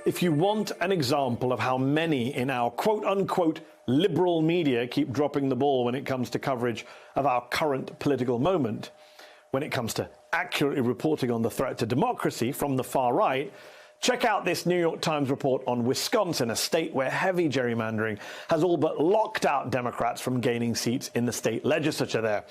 If you want an example of how many in our quote-unquote liberal media keep dropping the ball when it comes to coverage of our current political moment, when it comes to accurately reporting on the threat to democracy from the far right, check out this New York Times report on Wisconsin, a state where heavy gerrymandering has all but locked out Democrats from gaining seats in the state legislature there.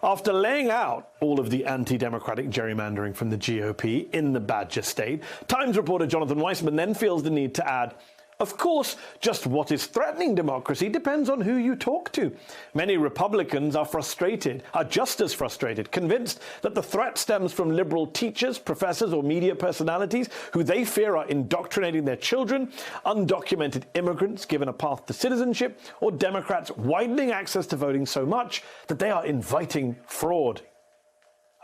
After laying out all of the anti-democratic gerrymandering from the GOP in the Badger State, Times reporter Jonathan Weissman then feels the need to add, of course, just what is threatening democracy depends on who you talk to. Many Republicans are just as frustrated, convinced that the threat stems from liberal teachers, professors, or media personalities who they fear are indoctrinating their children, undocumented immigrants given a path to citizenship, or Democrats widening access to voting so much that they are inviting fraud.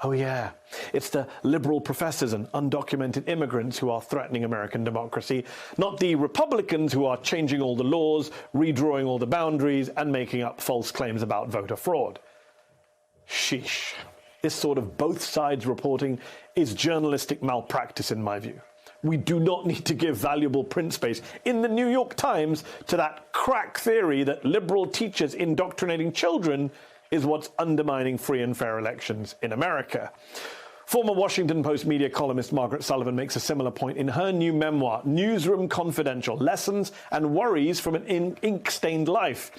Oh yeah, it's the liberal professors and undocumented immigrants who are threatening American democracy, not the Republicans who are changing all the laws, redrawing all the boundaries, and making up false claims about voter fraud. Sheesh. This sort of both sides reporting is journalistic malpractice in my view. We do not need to give valuable print space in the New York Times to that crack theory that liberal teachers indoctrinating children is what's undermining free and fair elections in America. Former Washington Post media columnist Margaret Sullivan makes a similar point in her new memoir, Newsroom Confidential: Lessons and Worries from an Ink-Stained Life.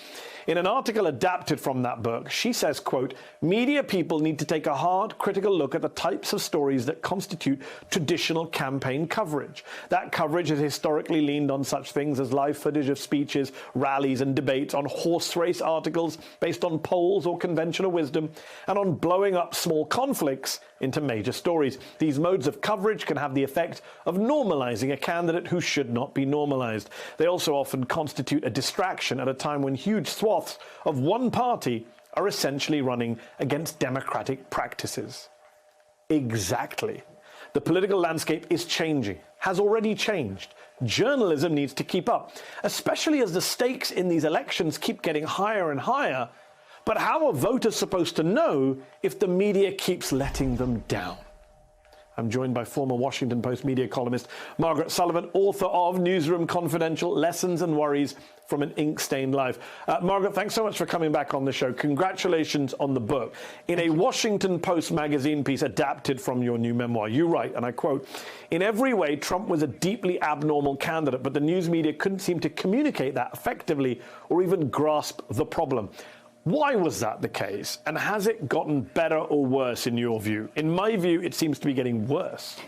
In an article adapted from that book, she says, quote, media people need to take a hard, critical look at the types of stories that constitute traditional campaign coverage. That coverage has historically leaned on such things as live footage of speeches, rallies and debates, on horse race articles based on polls or conventional wisdom, and on blowing up small conflicts into major stories. These modes of coverage can have the effect of normalizing a candidate who should not be normalized. They also often constitute a distraction at a time when huge swaths of one party are essentially running against democratic practices. Exactly. The political landscape is changing, has already changed. Journalism needs to keep up, especially as the stakes in these elections keep getting higher and higher. But how are voters supposed to know if the media keeps letting them down? I'm joined by former Washington Post media columnist Margaret Sullivan, author of Newsroom Confidential: Lessons and Worries from an Ink-Stained Life. Margaret, thanks so much for coming back on the show. Congratulations on the book. In a Washington Post magazine piece adapted from your new memoir, you write, and I quote, in every way, Trump was a deeply abnormal candidate, but the news media couldn't seem to communicate that effectively or even grasp the problem. Why was that the case? And has it gotten better or worse in your view? In my view, it seems to be getting worse.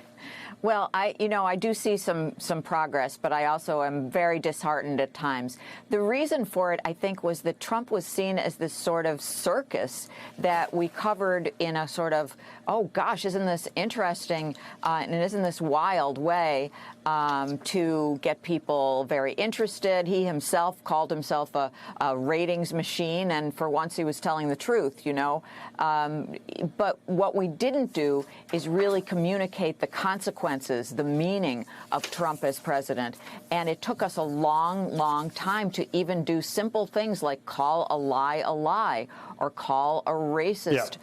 Well, I do see some progress, but I also am very disheartened at times. The reason for it, I think, was that Trump was seen as this sort of circus that we covered in a sort of, oh gosh, isn't this interesting and isn't this wild way to get people very interested. He himself called himself a ratings machine, and for once he was telling the truth, you know. But what we didn't do is really communicate the consequences, the meaning of Trump as president. And it took us a long, long time to even do simple things like call a lie, or call a racist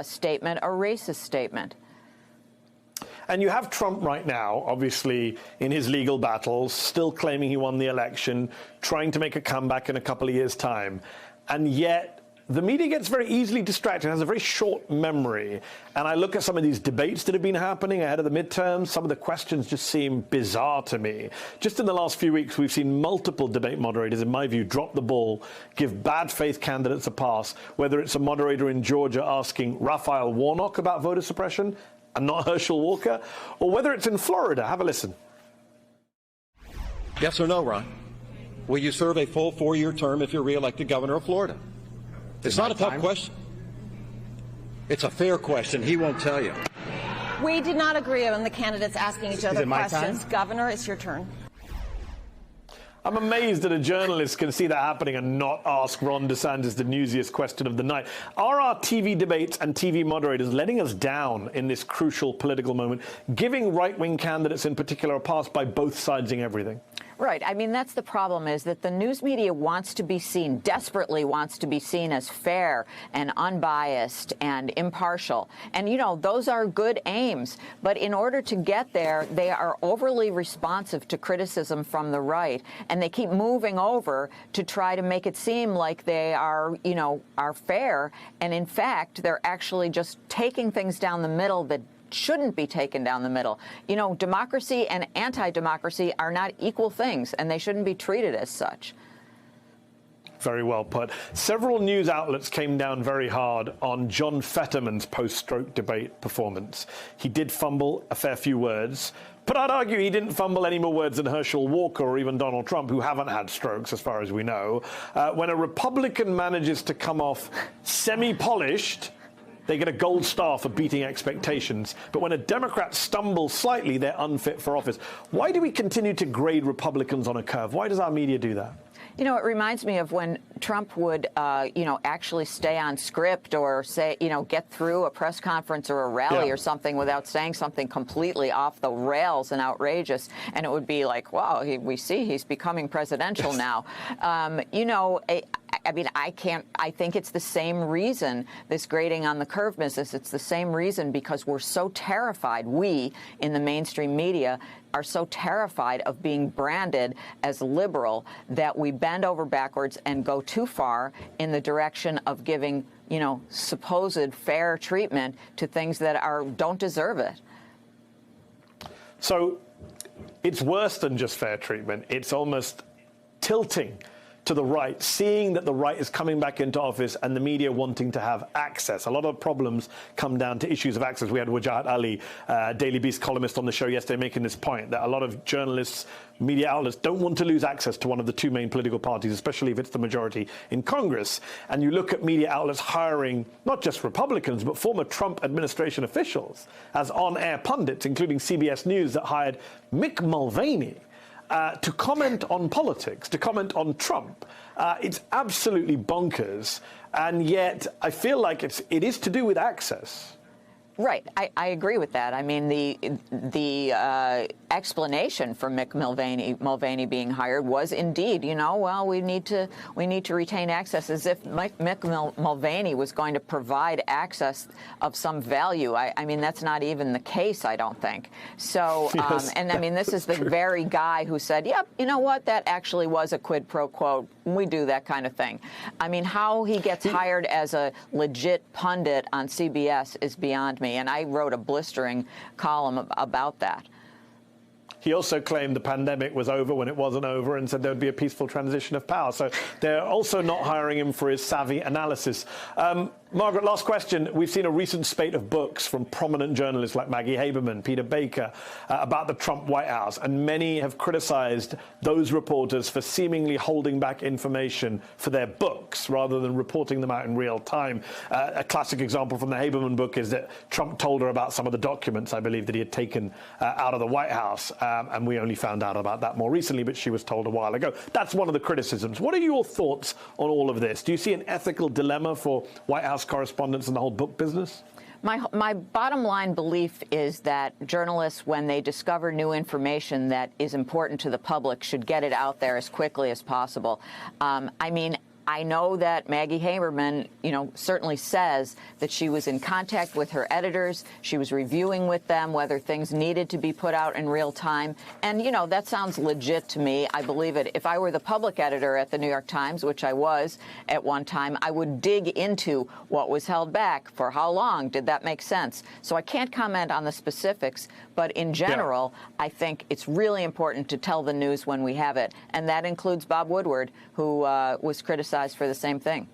statement a racist statement. And you have Trump right now, obviously, in his legal battles, still claiming he won the election, trying to make a comeback in a couple of years' time. And yet the media gets very easily distracted, has a very short memory. And I look at some of these debates that have been happening ahead of the midterms. Some of the questions just seem bizarre to me. Just in the last few weeks, we've seen multiple debate moderators, in my view, drop the ball, give bad faith candidates a pass, whether it's a moderator in Georgia asking Raphael Warnock about voter suppression and not Herschel Walker, or whether it's in Florida. Have a listen. Yes or no, Ron? Will you serve a full 4-year term if you're reelected governor of Florida? It's not a tough question. It's a fair question. He won't tell you. We did not agree on the candidates asking each other questions. Governor, it's your turn. I'm amazed that a journalist can see that happening and not ask Ron DeSantis the newsiest question of the night. Are our TV debates and TV moderators letting us down in this crucial political moment, giving right-wing candidates in particular a pass by both sidesing everything? Right. I mean, that's the problem, is that the news media wants to be seen, desperately wants to be seen as fair and unbiased and impartial. And, you know, those are good aims. But in order to get there, they are overly responsive to criticism from the right. And they keep moving over to try to make it seem like they are, you know, are fair. And in fact, they're actually just taking things down the middle that shouldn't be taken down the middle. You know, democracy and anti-democracy are not equal things, and they shouldn't be treated as such. Very well put. Several news outlets came down very hard on John Fetterman's post-stroke debate performance. He did fumble a fair few words, but I'd argue he didn't fumble any more words than Herschel Walker or even Donald Trump, who haven't had strokes as far as we know. When a Republican manages to come off semi-polished, they get a gold star for beating expectations. But when a Democrat stumbles slightly, they're unfit for office. Why do we continue to grade Republicans on a curve? Why does our media do that? You know, it reminds me of when Trump would, you know, actually stay on script or say, you know, get through a press conference or a rally or something without saying something completely off the rails and outrageous. And it would be like, wow, we see he's becoming presidential now. You know, I mean, I think it's the same reason, this grading on the curve business. It's the same reason, because we're so terrified, we in the mainstream media are so terrified of being branded as liberal that we bend over backwards and go too far in the direction of giving, you know, supposed fair treatment to things that don't deserve it. So it's worse than just fair treatment. It's almost tilting to the right, seeing that the right is coming back into office and the media wanting to have access. A lot of problems come down to issues of access. We had Wajahat Ali, Daily Beast columnist, on the show yesterday making this point, that a lot of journalists, media outlets don't want to lose access to one of the two main political parties, especially if it's the majority in Congress. And you look at media outlets hiring not just Republicans, but former Trump administration officials as on-air pundits, including CBS News, that hired Mick Mulvaney to comment on politics, to comment on Trump. It's absolutely bonkers, and yet I feel like it is to do with access. Right. I agree with that. I mean, the explanation for Mick Mulvaney being hired was indeed, you know, well, we need to retain access, as if Mick Mulvaney was going to provide access of some value. I mean, that's not even the case, I don't think. So, yes, and I mean, this is the very guy who said, yep, you know what, that actually was a quid pro quo. We do that kind of thing. I mean, how he gets hired as a legit pundit on CBS is beyond me. And I wrote a blistering column about that. He also claimed the pandemic was over when it wasn't over, and said there would be a peaceful transition of power. So they're also not hiring him for his savvy analysis. Margaret, last question. We've seen a recent spate of books from prominent journalists like Maggie Haberman, Peter Baker, about the Trump White House, and many have criticized those reporters for seemingly holding back information for their books rather than reporting them out in real time. A classic example from the Haberman book is that Trump told her about some of the documents, I believe, that he had taken out of the White House, and we only found out about that more recently, but she was told a while ago. That's one of the criticisms. What are your thoughts on all of this? Do you see an ethical dilemma for White House correspondents and the whole book business? My bottom line belief is that journalists, when they discover new information that is important to the public, should get it out there as quickly as possible. I mean, I know that Maggie Haberman, you know, certainly says that she was in contact with her editors. She was reviewing with them whether things needed to be put out in real time. And, you know, that sounds legit to me. I believe it. If I were the public editor at the New York Times, which I was at one time, I would dig into what was held back, for how long, did that make sense? So I can't comment on the specifics, but in general, I think it's really important to tell the news when we have it. And that includes Bob Woodward, who was criticized for the same thing.